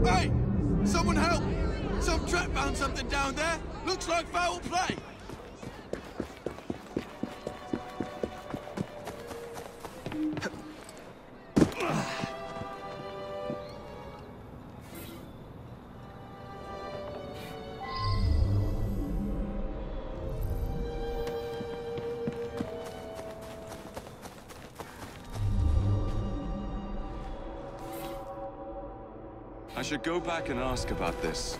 Hey! Someone help! Some trap found something down there. Looks like foul play. I should go back and ask about this.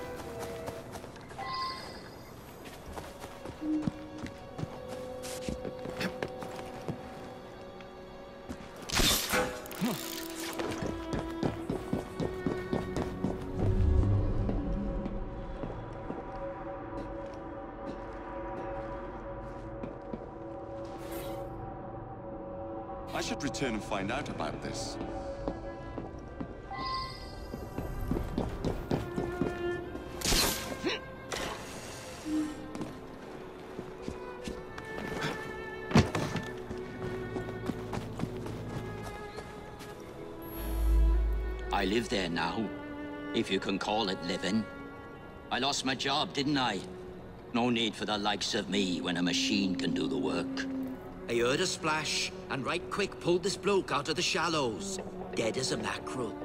I should return and find out about this. I live there now, if you can call it living. I lost my job, didn't I? No need for the likes of me when a machine can do the work. I heard a splash, and right quick pulled this bloke out of the shallows, dead as a mackerel.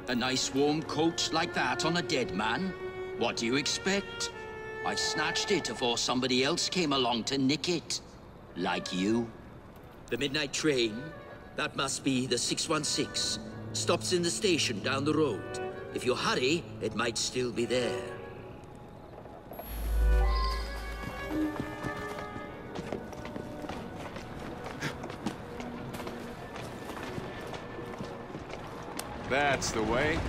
A nice warm coat like that on a dead man? What do you expect? I snatched it before somebody else came along to nick it. Like you. The midnight train? That must be the 616. Stops in the station down the road. If you hurry, it might still be there. That's the way.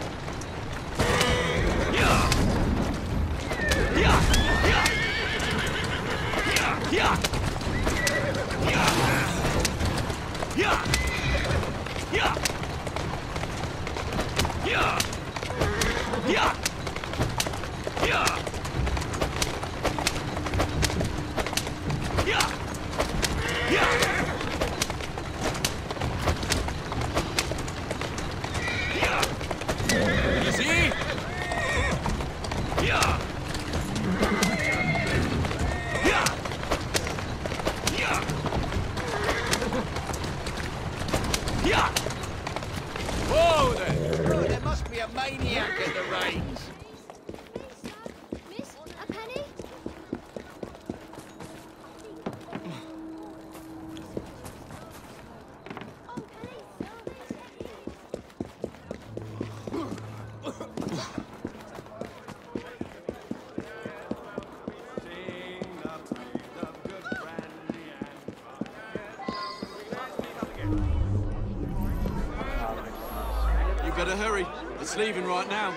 Yeah! Whoa there! There must be a maniac in the range. Miss, a penny? You better hurry. It's leaving right now.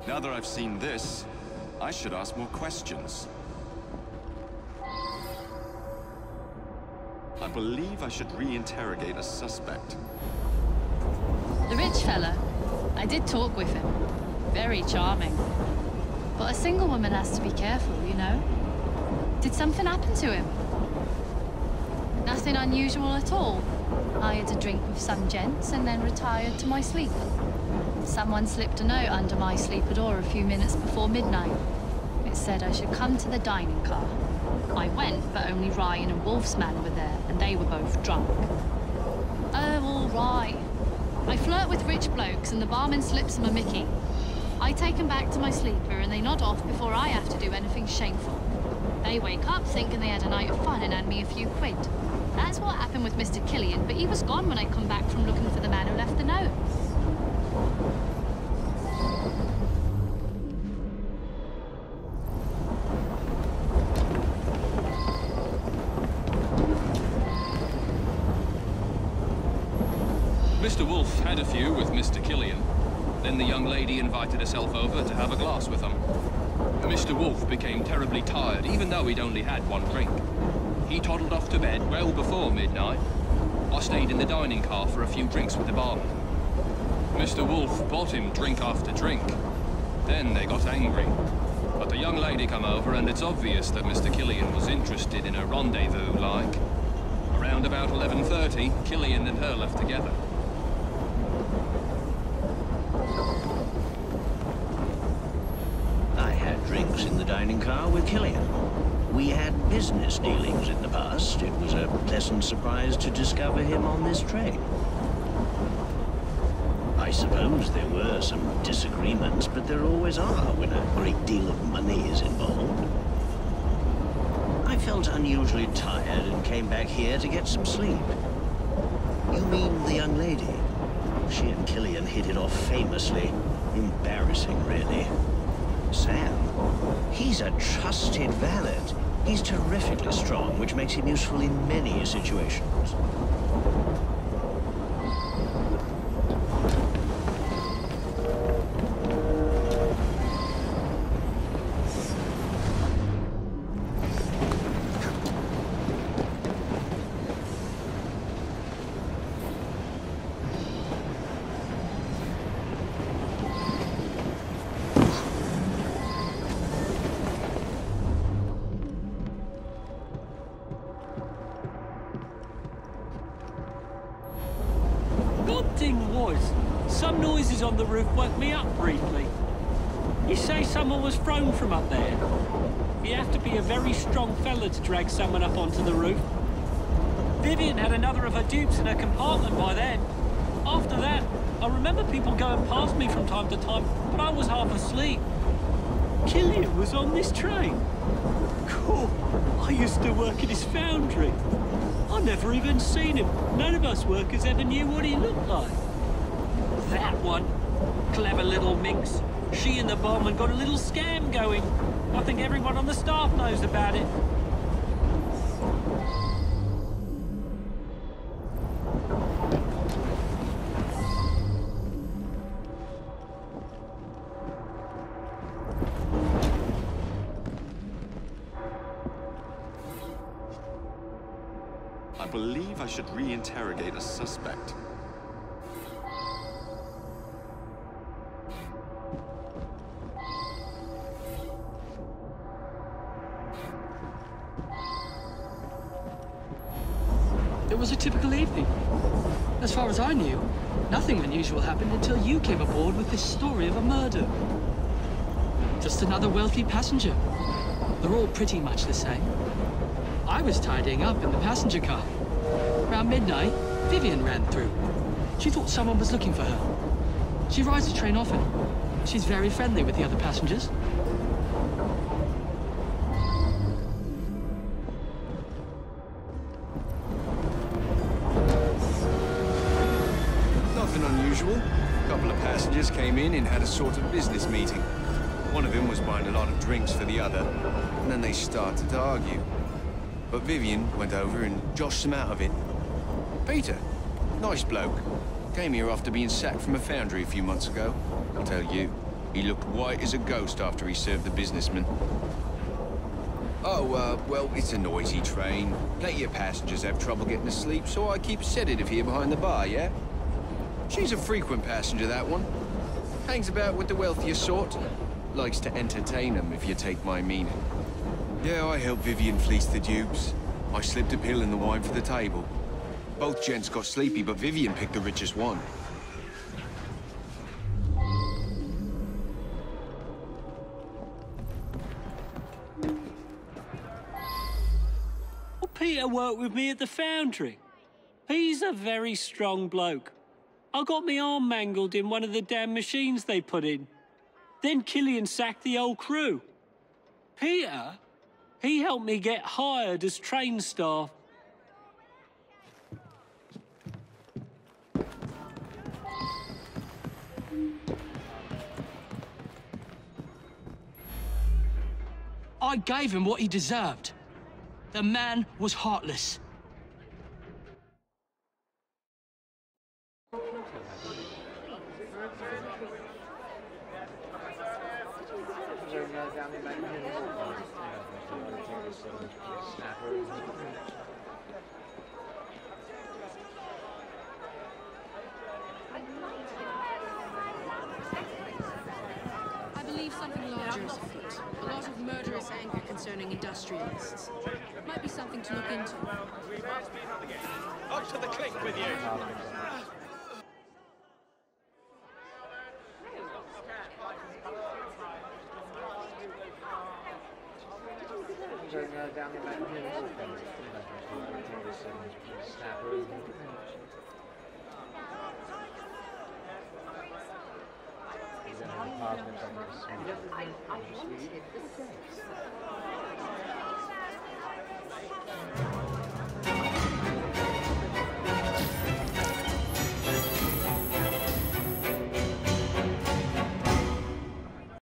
Now that I've seen this, I should ask more questions. I believe I should re-interrogate a suspect. The rich fella. I did talk with him. Very charming. But a single woman has to be careful, you know? Did something happen to him? Nothing unusual at all. I had a drink with some gents and then retired to my sleep. Someone slipped a note under my sleeper door a few minutes before midnight. It said I should come to the dining car. I went, but only Ryan and Wolf's man were there, and they were both drunk. Oh, all right. I flirt with rich blokes, and the barman slips them a mickey. I take them back to my sleeper, and they nod off before I have to do anything shameful. They wake up thinking they had a night of fun and hand me a few quid. That's what happened with Mr. Killian, but he was gone when I come back from looking for the man who left the note. Mr. Wolf had a few with Mr. Killian. Then the young lady invited herself over to have a glass with them. Mr. Wolf became terribly tired, even though he'd only had one drink. He toddled off to bed well before midnight. I stayed in the dining car for a few drinks with the barman. Mr. Wolf bought him drink after drink. Then they got angry. But the young lady come over, and it's obvious that Mr. Killian was interested in a rendezvous, like. Around about 11:30, Killian and her left together. I had drinks in the dining car with Killian. We had business dealings in the past. It was a pleasant surprise to discover him on this train. I suppose there were some disagreements, but there always are when a great deal of money is involved. I felt unusually tired and came back here to get some sleep. You mean the young lady? She and Killian hit it off famously. Embarrassing, really. Sam? He's a trusted valet. He's terrifically strong, which makes him useful in many situations. Some noises on the roof woke me up briefly. You say someone was thrown from up there? You have to be a very strong fella to drag someone up onto the roof. Vivian had another of her dupes in her compartment by then. After that, I remember people going past me from time to time, but I was half asleep. Killian was on this train. Cool. I used to work at his foundry. I never even seen him. None of us workers ever knew what he looked like. That one. Clever little minx. She and the barman got a little scam going. I think everyone on the staff knows about it. I believe I should re-interrogate a suspect. It was a typical evening. As far as I knew, nothing unusual happened until you came aboard with this story of a murder. Just another wealthy passenger. They're all pretty much the same. I was tidying up in the passenger car. Around midnight, Vivian ran through. She thought someone was looking for her. She rides the train often. She's very friendly with the other passengers. Nothing unusual. A couple of passengers came in and had a sort of business meeting. One of them was buying a lot of drinks for the other, and then they started to argue. But Vivian went over and joshed them out of it. Peter, nice bloke. Came here after being sacked from a foundry a few months ago. I'll tell you, he looked white as a ghost after he served the businessman. Oh, well, it's a noisy train. Plenty of passengers have trouble getting to sleep, so I keep a sedative here behind the bar, yeah? She's a frequent passenger, that one. Hangs about with the wealthier sort. Likes to entertain them, if you take my meaning. Yeah, I helped Vivian fleece the dupes. I slipped a pill in the wine for the table. Both gents got sleepy, but Vivian picked the richest one. Well, Peter worked with me at the foundry. He's a very strong bloke. I got my arm mangled in one of the damn machines they put in. Then Killian sacked the whole crew. Peter, he helped me get hired as train staff. I gave him what he deserved. The man was heartless. I believe something larger is afoot. A lot of murderous anger concerning industrialists. Might be something to look into. Up to the click with you! I wanted the same.